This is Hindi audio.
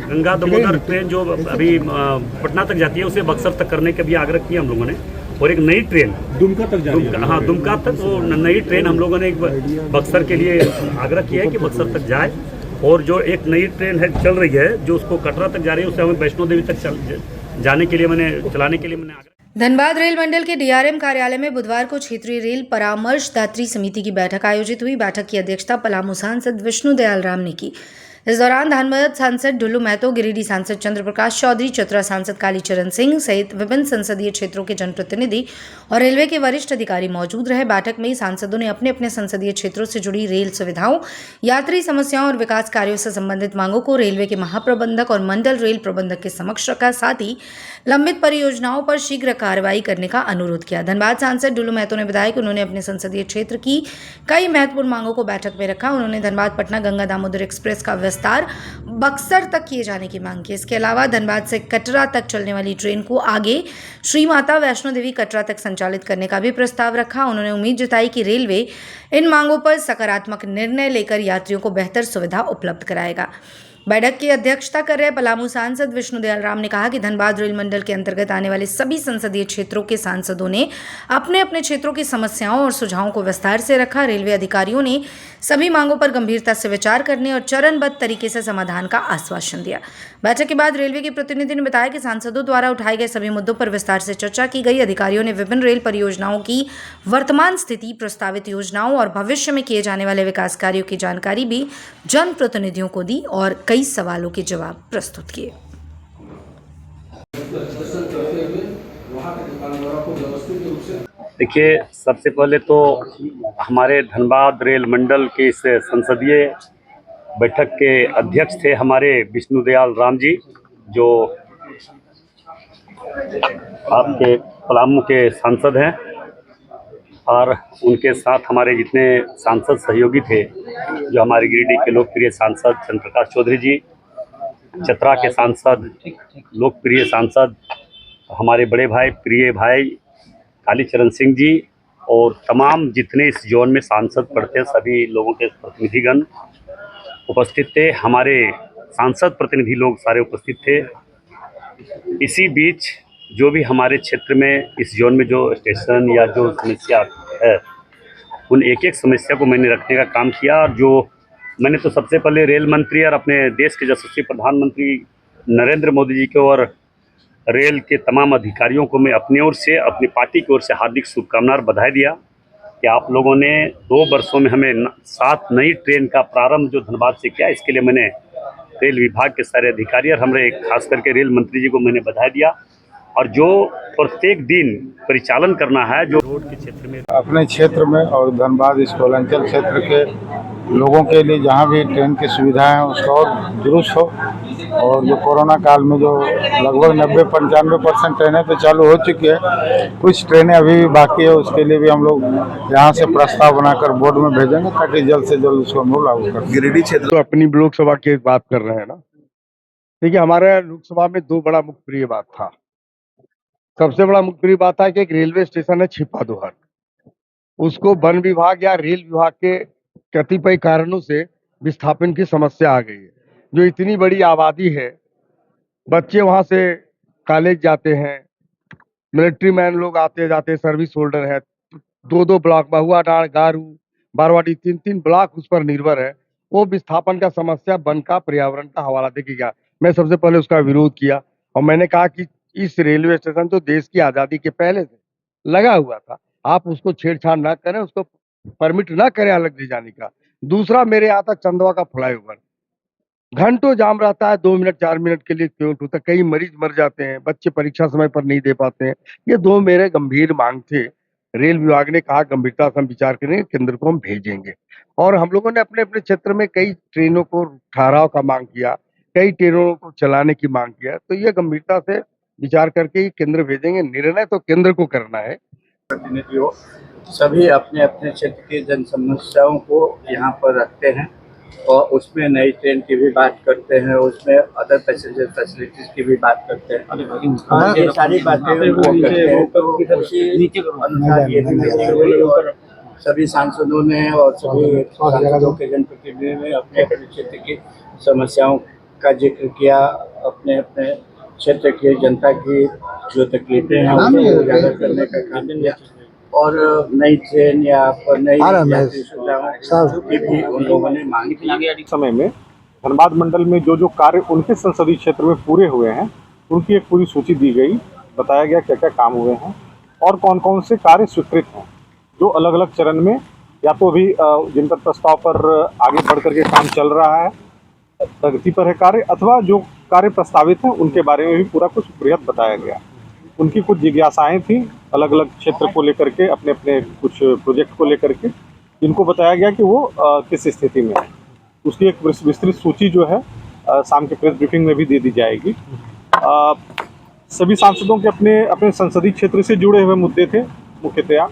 गंगा दामोदर ट्रेन जो अभी पटना तक जाती है उसे बक्सर तक करने का भी आग्रह किया हम लोगों ने, और एक नई ट्रेन दुमका तक जा रही है। हाँ, दुमका तक वो नई ट्रेन हम लोगों ने एक बक्सर के लिए आग्रह किया है कि बक्सर तक जाए, और जो एक नई ट्रेन है चल रही है जो उसको कटरा तक जा रही है उसे हमें वैष्णो देवी तक चलाने के लिए मैंने आग्रह। धनबाद रेल मंडल के डीआरएम कार्यालय में बुधवार को क्षेत्रीय रेल परामर्शदात्री समिति की बैठक आयोजित हुई। बैठक की अध्यक्षता पलामू सांसद विष्णु दयाल राम ने की। इस दौरान धनबाद सांसद ढुल्लू महतो, गिरिडीह सांसद चंद्र प्रकाश चौधरी, चतरा सांसद कालीचरण सिंह सहित विभिन्न संसदीय क्षेत्रों के जनप्रतिनिधि और रेलवे के वरिष्ठ अधिकारी मौजूद रहे। बैठक में सांसदों ने अपने अपने संसदीय क्षेत्रों से जुड़ी रेल सुविधाओं, यात्री समस्याओं और विकास कार्यों से संबंधित मांगों को रेलवे के महाप्रबंधक और मंडल रेल प्रबंधक के समक्ष रखा। साथ ही लंबित परियोजनाओं पर शीघ्र कार्रवाई करने का अनुरोध किया। धनबाद सांसद ढुल्लू महतो ने बताया कि उन्होंने अपने संसदीय क्षेत्र की कई महत्वपूर्ण मांगों को बैठक में रखा। उन्होंने धनबाद पटना गंगा दामोदर एक्सप्रेस का विस्तार बक्सर तक किए जाने की मांग की। इसके अलावा धनबाद से कटरा तक चलने वाली ट्रेन को आगे श्री माता वैष्णो देवी कटरा तक संचालित करने का भी प्रस्ताव रखा। उन्होंने उम्मीद जताई कि रेलवे इन मांगों पर सकारात्मक निर्णय लेकर यात्रियों को बेहतर सुविधा उपलब्ध कराएगा। बैठक की अध्यक्षता कर रहे पलामू सांसद विष्णु दयाल राम ने कहा कि धनबाद रेल मंडल के अंतर्गत आने वाले सभी संसदीय क्षेत्रों के सांसदों ने अपने अपने क्षेत्रों की समस्याओं और सुझावों को विस्तार से रखा। रेलवे अधिकारियों ने सभी मांगों पर गंभीरता से विचार करने और चरणबद्ध तरीके से समाधान का आश्वासन दिया। बैठक के बाद रेलवे के प्रतिनिधि ने बताया कि सांसदों द्वारा उठाए गए सभी मुद्दों पर विस्तार से चर्चा की गई। अधिकारियों ने विभिन्न रेल परियोजनाओं की वर्तमान स्थिति, प्रस्तावित योजनाओं और भविष्य में किए जाने वाले विकास कार्यों की जानकारी भी जनप्रतिनिधियों को दी और कई सवालों के जवाब प्रस्तुत किए। देखिए, सबसे पहले तो हमारे धनबाद रेल मंडल के इस संसदीय बैठक के अध्यक्ष थे हमारे विष्णु दयाल राम जी, जो आपके पलामू के सांसद हैं, और उनके साथ हमारे जितने सांसद सहयोगी थे, जो हमारे गिरिडीह के लोकप्रिय सांसद चंद्र प्रकाश चौधरी जी, चतरा के सांसद लोकप्रिय सांसद हमारे बड़े भाई प्रिय भाई कालीचरण सिंह जी, और तमाम जितने इस जोन में सांसद पढ़ते सभी लोगों के प्रतिनिधिगण उपस्थित थे। हमारे सांसद प्रतिनिधि लोग सारे उपस्थित थे। इसी बीच जो भी हमारे क्षेत्र में इस जोन में जो स्टेशन या जो समस्या है, उन एक एक समस्या को मैंने रखने का काम किया। और जो मैंने तो सबसे पहले रेल मंत्री और अपने देश के यशस्वी प्रधानमंत्री नरेंद्र मोदी जी को और रेल के तमाम अधिकारियों को मैं अपनी ओर से, अपनी पार्टी की ओर से हार्दिक शुभकामनाएं और बधाई दिया कि आप लोगों ने 2 वर्षों में हमें 7 नई ट्रेन का प्रारंभ जो धनबाद से किया। इसके लिए मैंने रेल विभाग के सारे अधिकारी और हमारे खास करके रेल मंत्री जी को मैंने बधाई दिया। और जो प्रत्येक दिन परिचालन करना है, जो रोड के क्षेत्र में, अपने क्षेत्र में और धनबाद इस कोलांचल क्षेत्र के लोगों के लिए जहां भी ट्रेन की सुविधा है उसका और दुरुस्त हो। और जो कोरोना काल में जो लगभग 90-95% ट्रेनें तो चालू हो चुकी है, कुछ ट्रेनें अभी भी बाकी है, उसके लिए भी हम लोग यहाँ से प्रस्ताव बनाकर बोर्ड में भेजेंगे ताकि जल्द से जल्द उसको हम लोग लागू कर। गिरिडीह क्षेत्र तो अपनी लोकसभा की बात कर रहे हैं ना। देखिए, हमारे लोकसभा में 2 बड़ा मुख्य बात था। सबसे बड़ा मुख्य बात है कि एक रेलवे स्टेशन है छिपादोहर, उसको वन विभाग या रेल विभाग के कतिपय कारणों से विस्थापन की समस्या आ गई है। जो इतनी बड़ी आबादी है, बच्चे वहां से कॉलेज जाते हैं, मिलिट्री मैन लोग आते जाते, सर्विस होल्डर है, 2-2 ब्लॉक बहुआडार, गारू, बारवाडी, 3-3 ब्लॉक उस पर निर्भर है। वो विस्थापन का समस्या वन का, पर्यावरण का हवाला देगा। मैं सबसे पहले उसका विरोध किया और मैंने कहा कि इस रेलवे स्टेशन तो देश की आजादी के पहले से लगा हुआ था, आप उसको छेड़छाड़ ना करें, उसको परमिट ना करें अलग ले जाने का। दूसरा, मेरे यहाँ तक चंदवा का फ्लाईओवर घंटों जाम रहता है, 2 मिनट 4 मिनट के लिए क्यों होता है, कई मरीज मर जाते हैं, बच्चे परीक्षा समय पर नहीं दे पाते हैं। ये 2 मेरे गंभीर मांग थे। रेल विभाग ने कहा गंभीरता से हम विचार करेंगे, केंद्र को हम भेजेंगे। और हम लोगों ने अपने अपने क्षेत्र में कई ट्रेनों को ठहराव का मांग किया, कई ट्रेनों को चलाने की मांग किया। तो ये गंभीरता से विचार करके ही केंद्र भेजेंगे। निर्णय तो केंद्र को करना है। प्रतिनिधियों सभी अपने अपने क्षेत्र की जन समस्याओं को यहाँ पर रखते हैं और उसमें नई ट्रेन की भी बात करते हैं, उसमें अदर पैसेंजर फैसिलिटीज की भी बात करते हैं। ये सारी बातें वो करते हैं, तो उसी अनुसार ये मीटिंग हुई और सभी सांसदों ने और सभी सांसदों के जनप्रतिनिधियों ने अपने अपने क्षेत्र की समस्याओं का जिक्र किया, अपने अपने क्षेत्र की जनता की जो तकलीफें हैं उनको उजागर करने का काम किया और नई ट्रेन या नई यात्री सुविधाओं की भी उन लोगों ने मांग की। समय में धनबाद मंडल में जो जो कार्य उनके संसदीय क्षेत्र में पूरे हुए हैं उनकी एक पूरी सूची दी गई, बताया गया क्या क्या काम हुए हैं और कौन कौन से कार्य स्वीकृत हैं, जो अलग अलग चरण में या तो अभी जिन पर प्रस्ताव पर आगे बढ़ करके काम चल रहा है, प्रगति पर है कार्य, अथवा जो कार्य प्रस्तावित हैं उनके बारे में भी पूरा कुछ बृहद बताया गया। उनकी कुछ जिज्ञासाएं थी अलग अलग क्षेत्र को लेकर के, अपने अपने कुछ प्रोजेक्ट को लेकर के, जिनको बताया गया कि वो किस स्थिति में है। उसकी एक विस्तृत सूची जो है शाम के प्रेस ब्रीफिंग में भी दे दी जाएगी। सभी सांसदों के अपने अपने संसदीय क्षेत्र से जुड़े हुए मुद्दे थे मुख्यतया।